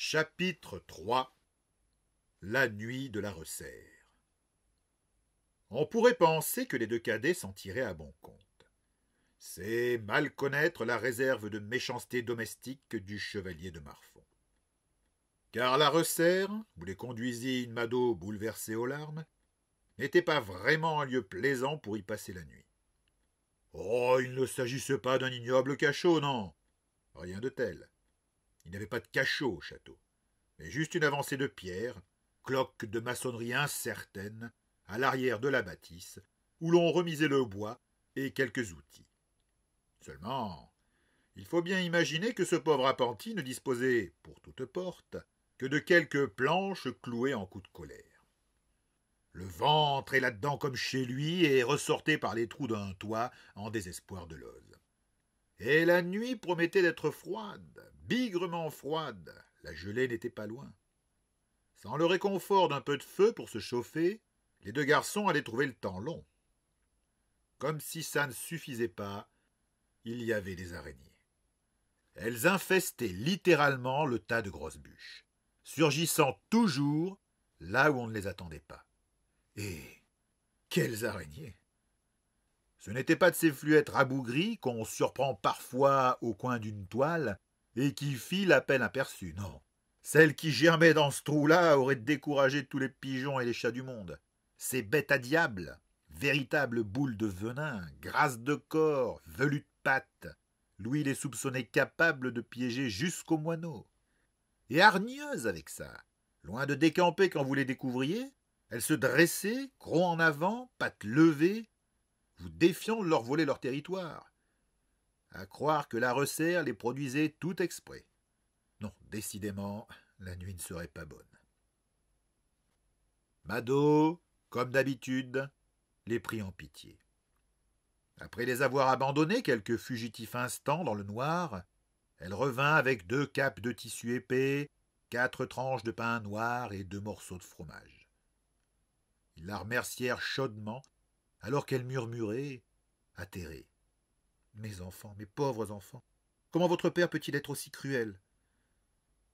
Chapitre 3. La nuit de la Resserre. On pourrait penser que les deux cadets s'en tiraient à bon compte. C'est mal connaître la réserve de méchanceté domestique du chevalier de Marfont. Car la Resserre, où les conduisit une Mado bouleversée aux larmes, n'était pas vraiment un lieu plaisant pour y passer la nuit. Oh, il ne s'agissait pas d'un ignoble cachot, non. Rien de tel. Il n'y avait pas de cachot au château, mais juste une avancée de pierre, cloque de maçonnerie incertaine, à l'arrière de la bâtisse, où l'on remisait le bois et quelques outils. Seulement, il faut bien imaginer que ce pauvre apprenti ne disposait, pour toute porte, que de quelques planches clouées en coup de colère. Le vent entrait là-dedans comme chez lui et ressortait par les trous d'un toit en désespoir de l'ose. Et la nuit promettait d'être froide, bigrement froide. La gelée n'était pas loin. Sans le réconfort d'un peu de feu pour se chauffer, les deux garçons allaient trouver le temps long. Comme si ça ne suffisait pas, il y avait des araignées. Elles infestaient littéralement le tas de grosses bûches, surgissant toujours là où on ne les attendait pas. Et quelles araignées! Ce n'étaient pas de ces fluettes rabougries qu'on surprend parfois au coin d'une toile et qui filent à peine aperçues, non. Celles qui germaient dans ce trou-là auraient découragé tous les pigeons et les chats du monde. Ces bêtes à diable, véritables boules de venin, grasses de corps, velues de pattes, Louis les soupçonnait capables de piéger jusqu'aux moineaux. Et hargneuses avec ça. Loin de décamper quand vous les découvriez, elles se dressaient, crocs en avant, pattes levées, vous défiant de leur voler leur territoire. À croire que la Resserre les produisait tout exprès. Non, décidément, la nuit ne serait pas bonne. Mado, comme d'habitude, les prit en pitié. Après les avoir abandonnés quelques fugitifs instants dans le noir, elle revint avec 2 capes de tissu épais, 4 tranches de pain noir et 2 morceaux de fromage. Ils la remercièrent chaudement, alors qu'elle murmurait, atterrée. « Mes enfants, mes pauvres enfants, comment votre père peut-il être aussi cruel ?»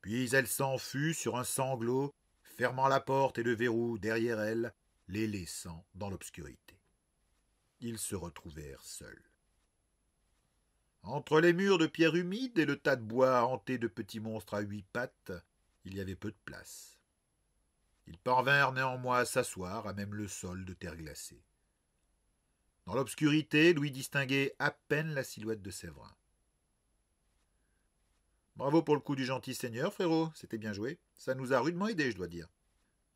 Puis elle s'en fut sur un sanglot, fermant la porte et le verrou derrière elle, les laissant dans l'obscurité. Ils se retrouvèrent seuls. Entre les murs de pierre humide et le tas de bois hanté de petits monstres à 8 pattes, il y avait peu de place. Ils parvinrent néanmoins à s'asseoir à même le sol de terre glacée. Dans l'obscurité, Louis distinguait à peine la silhouette de Séverin. « Bravo pour le coup du gentil seigneur, frérot, c'était bien joué. Ça nous a rudement aidés, je dois dire. »«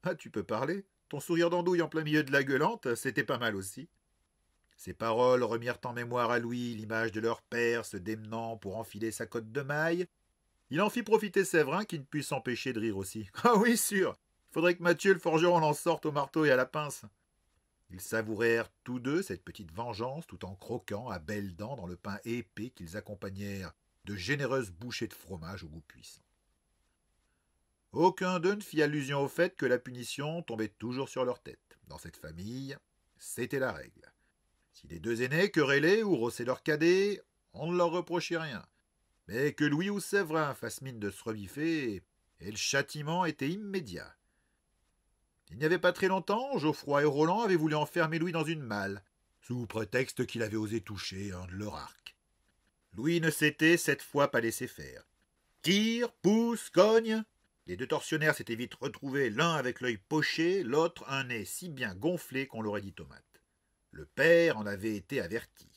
Ah, tu peux parler. Ton sourire d'andouille en plein milieu de la gueulante, c'était pas mal aussi. » Ces paroles remirent en mémoire à Louis l'image de leur père se démenant pour enfiler sa cotte de maille. Il en fit profiter Séverin qui ne put s'empêcher de rire aussi. « Ah oui, sûr. Il faudrait que Mathieu le forgeron en sorte au marteau et à la pince. » Ils savourèrent tous deux cette petite vengeance tout en croquant à belles dents dans le pain épais qu'ils accompagnèrent de généreuses bouchées de fromage au goût puissant. Aucun d'eux ne fit allusion au fait que la punition tombait toujours sur leur tête. Dans cette famille, c'était la règle. Si les 2 aînés querellaient ou rossaient leurs cadets, on ne leur reprochait rien. Mais que Louis ou Séverin fassent mine de se reviffer, et le châtiment était immédiat. Il n'y avait pas très longtemps, Geoffroy et Roland avaient voulu enfermer Louis dans une malle, sous prétexte qu'il avait osé toucher un de leurs arcs. Louis ne s'était cette fois pas laissé faire. Tire, pousse, cogne. Les 2 tortionnaires s'étaient vite retrouvés, l'un avec l'œil poché, l'autre un nez si bien gonflé qu'on l'aurait dit tomate. Le père en avait été averti.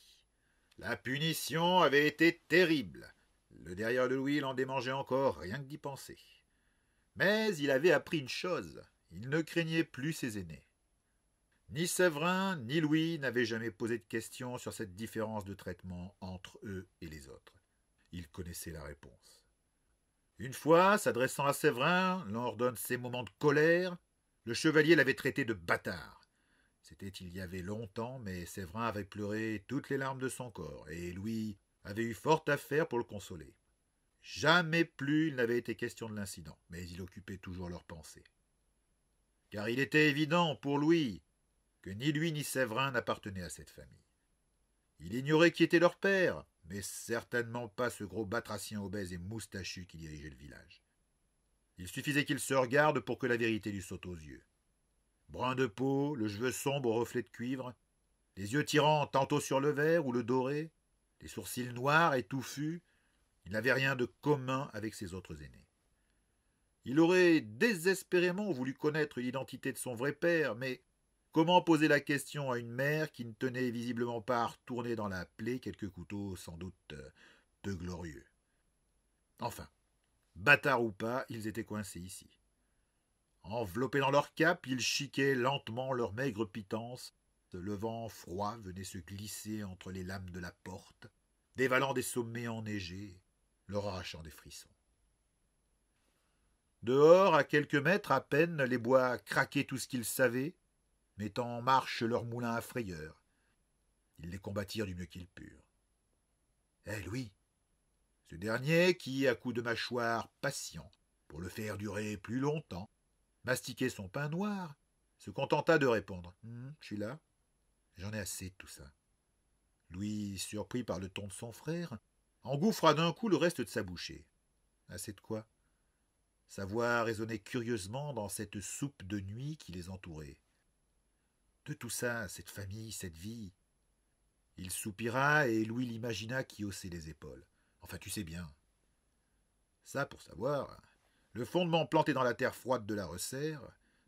La punition avait été terrible. Le derrière de Louis l'en démangeait encore, rien que d'y penser. Mais il avait appris une chose, il ne craignait plus ses aînés. Ni Séverin, ni Louis n'avaient jamais posé de questions sur cette différence de traitement entre eux et les autres. Ils connaissaient la réponse. Une fois, s'adressant à Séverin, lors d'un de ses moments de colère, le chevalier l'avait traité de bâtard. C'était il y avait longtemps, mais Séverin avait pleuré toutes les larmes de son corps, et Louis avait eu fort à faire pour le consoler. Jamais plus il n'avait été question de l'incident, mais il occupait toujours leurs pensées. Car il était évident pour Louis que ni lui ni Séverin n'appartenaient à cette famille. Il ignorait qui était leur père, mais certainement pas ce gros batracien obèse et moustachu qui dirigeait le village. Il suffisait qu'il se regarde pour que la vérité lui saute aux yeux. Brun de peau, le cheveu sombre au reflet de cuivre, les yeux tirants tantôt sur le vert ou le doré, les sourcils noirs et touffus, il n'avait rien de commun avec ses autres aînés. Il aurait désespérément voulu connaître l'identité de son vrai père, mais comment poser la question à une mère qui ne tenait visiblement pas à retourner dans la plaie quelques couteaux sans doute peu glorieux. Enfin, bâtards ou pas, ils étaient coincés ici. Enveloppés dans leur cape, ils chiquaient lentement leur maigre pitance. Le vent froid venait se glisser entre les lames de la porte, dévalant des sommets enneigés, leur arrachant des frissons. Dehors, à quelques mètres à peine, les bois craquaient tout ce qu'ils savaient, mettant en marche leurs moulins à frayeur. Ils les combattirent du mieux qu'ils purent. Louis, ce dernier, qui, à coups de mâchoire patient, pour le faire durer plus longtemps, mastiquait son pain noir, se contenta de répondre « Je suis là. J'en ai assez de tout ça. » Louis, surpris par le ton de son frère, engouffra d'un coup le reste de sa bouchée. Assez de quoi? Sa voix résonnait curieusement dans cette soupe de nuit qui les entourait. De tout ça, cette famille, cette vie. Il soupira et Louis l'imagina qui haussait les épaules. Enfin, tu sais bien. Ça, pour savoir, le fondement planté dans la terre froide de la resserre,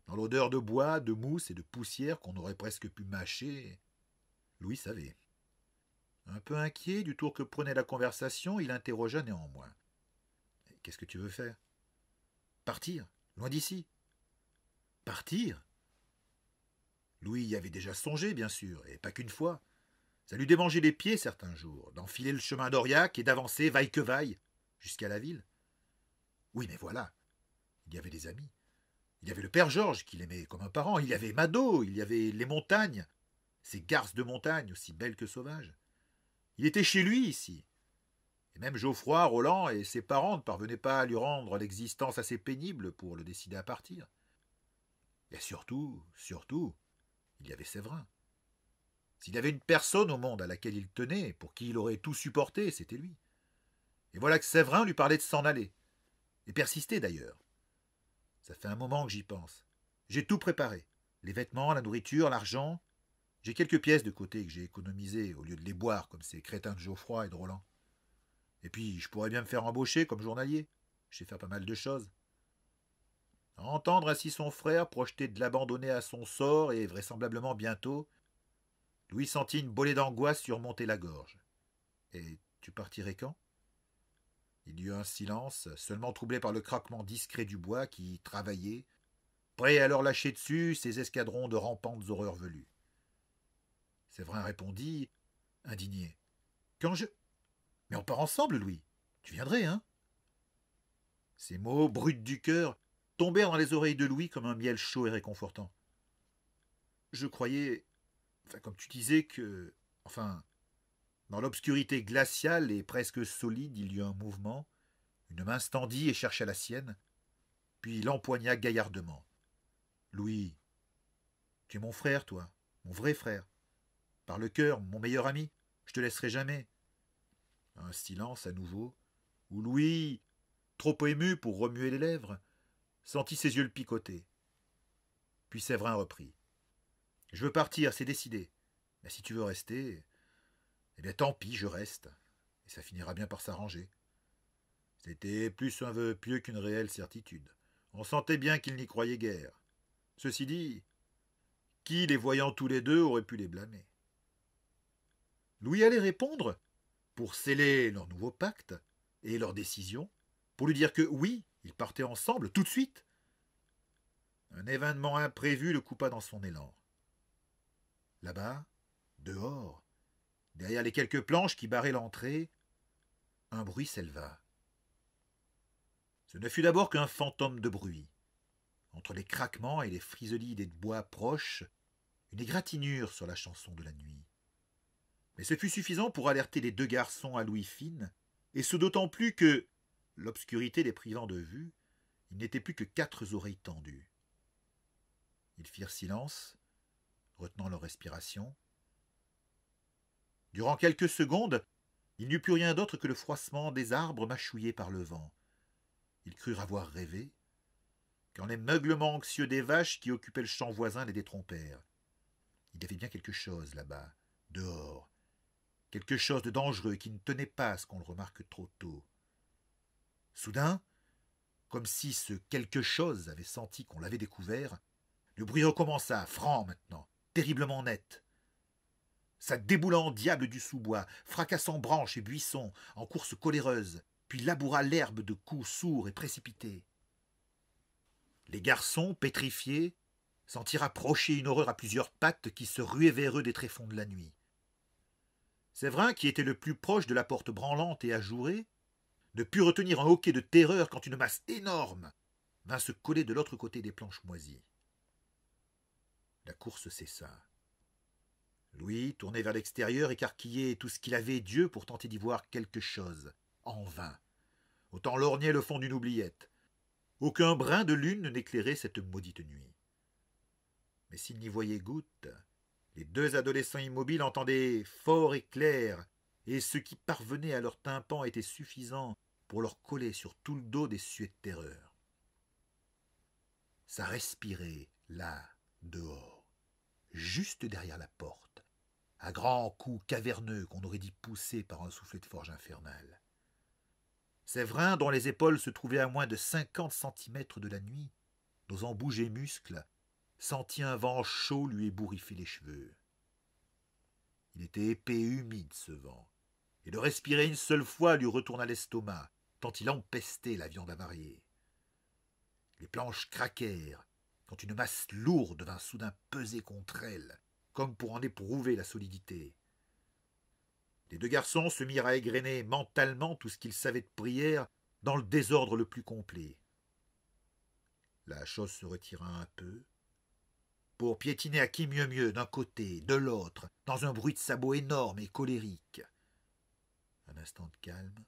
dans l'odeur de bois, de mousse et de poussière qu'on aurait presque pu mâcher, Louis savait. Un peu inquiet du tour que prenait la conversation, il interrogea néanmoins. « Qu'est-ce que tu veux faire ? » ?»« Partir, loin d'ici. » »« Partir ?» Louis y avait déjà songé, bien sûr, et pas qu'une fois. Ça lui démangeait les pieds certains jours, d'enfiler le chemin d'Aurillac et d'avancer vaille que vaille, jusqu'à la ville. Oui, mais voilà, il y avait des amis. Il y avait le père Georges, qu'il aimait comme un parent. Il y avait Mado, il y avait les montagnes, ces garces de montagne aussi belles que sauvages. Il était chez lui, ici. Et même Geoffroy, Roland et ses parents ne parvenaient pas à lui rendre l'existence assez pénible pour le décider à partir. Et surtout, il y avait Séverin. S'il y avait une personne au monde à laquelle il tenait, pour qui il aurait tout supporté, c'était lui. Et voilà que Séverin lui parlait de s'en aller. Et persistait d'ailleurs. Ça fait un moment que j'y pense. J'ai tout préparé. Les vêtements, la nourriture, l'argent. J'ai quelques pièces de côté que j'ai économisées au lieu de les boire comme ces crétins de Geoffroy et de Roland. Et puis, je pourrais bien me faire embaucher comme journalier. Je sais faire pas mal de choses. Entendre ainsi son frère projeter de l'abandonner à son sort et vraisemblablement bientôt, Louis sentit une bolée d'angoisse surmonter la gorge. Et tu partirais quand ? Il y eut un silence, seulement troublé par le craquement discret du bois qui travaillait, prêt à leur lâcher dessus ses escadrons de rampantes horreurs velues. Séverin répondit, indigné. Quand je... Mais on part ensemble, Louis. Tu viendrais, hein ? Ces mots, bruts du cœur, tombèrent dans les oreilles de Louis comme un miel chaud et réconfortant. Je croyais, comme tu disais, que... Dans l'obscurité glaciale et presque solide, il y eut un mouvement. Une main se tendit et chercha la sienne, puis l'empoigna gaillardement. Louis, tu es mon frère, toi, mon vrai frère. Par le cœur, mon meilleur ami, je te laisserai jamais. Un silence à nouveau, où Louis, trop ému pour remuer les lèvres, sentit ses yeux le picoter. Puis Séverin reprit. Je veux partir, c'est décidé. Mais si tu veux rester, eh bien tant pis, je reste. Et ça finira bien par s'arranger. C'était plus un vœu pieux qu'une réelle certitude. On sentait bien qu'ils n'y croyaient guère. Ceci dit, qui, les voyant tous les deux, aurait pu les blâmer ? Louis allait répondre, pour sceller leur nouveau pacte et leur décision, pour lui dire que oui, ils partaient ensemble, tout de suite. Un événement imprévu le coupa dans son élan. Là-bas, dehors, derrière les quelques planches qui barraient l'entrée, un bruit s'éleva. Ce ne fut d'abord qu'un fantôme de bruit. Entre les craquements et les friselies des bois proches, une égratignure sur la chanson de la nuit. Mais ce fut suffisant pour alerter les deux garçons à l'ouïe fine, et ce d'autant plus que, l'obscurité les privant de vue, il n'était plus que 4 oreilles tendues. Ils firent silence, retenant leur respiration. Durant quelques secondes, il n'y eut plus rien d'autre que le froissement des arbres mâchouillés par le vent. Ils crurent avoir rêvé, quand les meuglements anxieux des vaches qui occupaient le champ voisin les détrompèrent. Il y avait bien quelque chose là-bas, dehors, quelque chose de dangereux qui ne tenait pas à ce qu'on le remarque trop tôt. Soudain, comme si ce quelque chose avait senti qu'on l'avait découvert, le bruit recommença, franc maintenant, terriblement net. Ça déboula en diable du sous-bois, fracassant branches et buissons, en course coléreuse, puis laboura l'herbe de coups sourds et précipités. Les garçons, pétrifiés, sentirent approcher une horreur à plusieurs pattes qui se ruait vers eux des tréfonds de la nuit. Séverin, qui était le plus proche de la porte branlante et ajourée, ne put retenir un hoquet de terreur quand une masse énorme vint se coller de l'autre côté des planches moisies. La course cessa. Louis, tourné vers l'extérieur, écarquillait tout ce qu'il avait d'yeux pour tenter d'y voir quelque chose. En vain. Autant lorgnait le fond d'une oubliette. Aucun brin de lune n'éclairait cette maudite nuit. Mais s'ils n'y voyaient goutte, les deux adolescents immobiles entendaient fort et clair, et ce qui parvenait à leur tympan était suffisant pour leur coller sur tout le dos des suées de terreur. Ça respirait, là, dehors, juste derrière la porte, à grands coups caverneux qu'on aurait dit poussés par un soufflet de forge infernal. Séverin, dont les épaules se trouvaient à moins de 50 centimètres de la nuit, n'osant bouger muscle, sentit un vent chaud lui ébouriffer les cheveux. Il était épais et humide, ce vent, et de respirer une seule fois lui retourna l'estomac, tant il empestait la viande avariée. Les planches craquèrent, quand une masse lourde vint soudain peser contre elle, comme pour en éprouver la solidité. Les deux garçons se mirent à égrener mentalement tout ce qu'ils savaient de prière dans le désordre le plus complet. La chose se retira un peu, pour piétiner à qui mieux mieux d'un côté, de l'autre, dans un bruit de sabots énorme et colérique. Un instant de calme,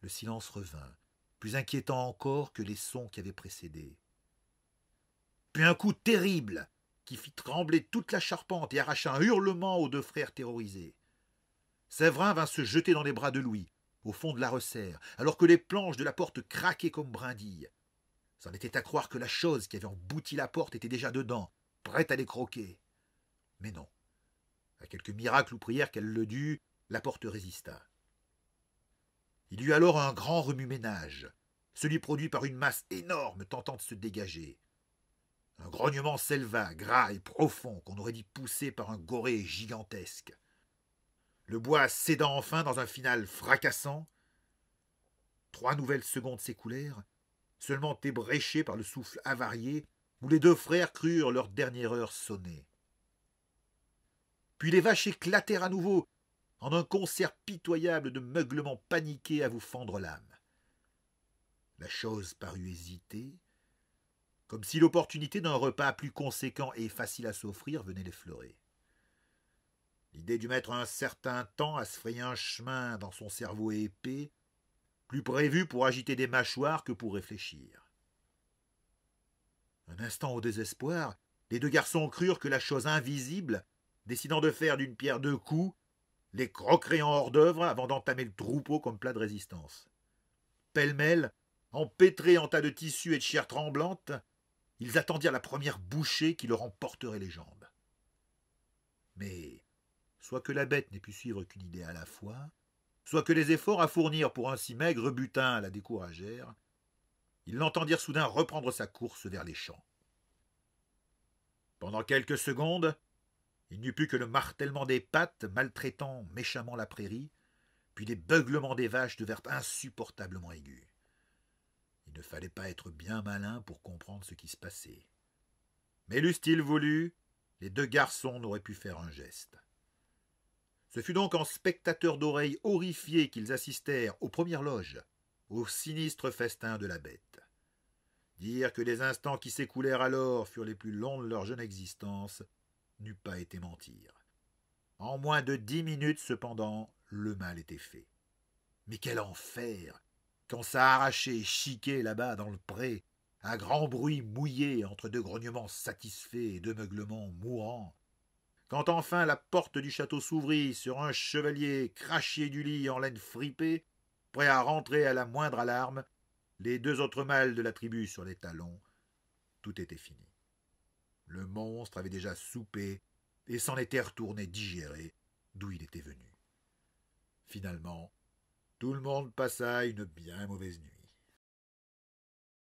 le silence revint, plus inquiétant encore que les sons qui avaient précédé. Puis un coup terrible qui fit trembler toute la charpente et arracha un hurlement aux deux frères terrorisés. Séverin vint se jeter dans les bras de Louis, au fond de la resserre, alors que les planches de la porte craquaient comme brindilles. C'en était à croire que la chose qui avait embouti la porte était déjà dedans, prête à les croquer. Mais non. À quelque miracle ou prière qu'elle le dût, la porte résista. Il y eut alors un grand remue-ménage, celui produit par une masse énorme tentant de se dégager. Un grognement s'éleva, gras et profond, qu'on aurait dit poussé par un goré gigantesque. Le bois cédant enfin dans un final fracassant. 3 nouvelles secondes s'écoulèrent, seulement ébréchées par le souffle avarié, où les deux frères crurent leur dernière heure sonner. Puis les vaches éclatèrent à nouveau, en un concert pitoyable de meuglements paniqués à vous fendre l'âme. La chose parut hésiter, comme si l'opportunité d'un repas plus conséquent et facile à s'offrir venait l'effleurer. L'idée dut mettre un certain temps à se frayer un chemin dans son cerveau épais, plus prévu pour agiter des mâchoires que pour réfléchir. Un instant au désespoir, les deux garçons crurent que la chose invisible, décidant de faire d'une pierre deux coups, les croquerait en hors-d'œuvre avant d'entamer le troupeau comme plat de résistance. Pêle-mêle, empêtrés en tas de tissus et de chair tremblante, ils attendirent la première bouchée qui leur emporterait les jambes. Mais soit que la bête n'ait pu suivre qu'une idée à la fois, soit que les efforts à fournir pour un si maigre butin la découragèrent, ils l'entendirent soudain reprendre sa course vers les champs. Pendant quelques secondes, il n'y eut plus que le martèlement des pattes maltraitant méchamment la prairie, puis les beuglements des vaches devinrent insupportablement aigus. Il ne fallait pas être bien malin pour comprendre ce qui se passait. Mais l'eussent-ils voulu, les deux garçons n'auraient pu faire un geste. Ce fut donc en spectateurs d'oreilles horrifiés qu'ils assistèrent aux premières loges, au sinistre festin de la bête. Dire que les instants qui s'écoulèrent alors furent les plus longs de leur jeune existence n'eût pas été mentir. En moins de 10 minutes, cependant, le mal était fait. Mais quel enfer, quand ça arrachait et chiquait là-bas dans le pré, à grand bruit mouillé entre deux grognements satisfaits et deux meuglements mourants. Quand enfin la porte du château s'ouvrit sur un chevalier crachier du lit en laine fripée, prêt à rentrer à la moindre alarme, les 2 autres mâles de la tribu sur les talons, tout était fini. Le monstre avait déjà soupé et s'en était retourné digérer d'où il était venu. Finalement, tout le monde passa une bien mauvaise nuit.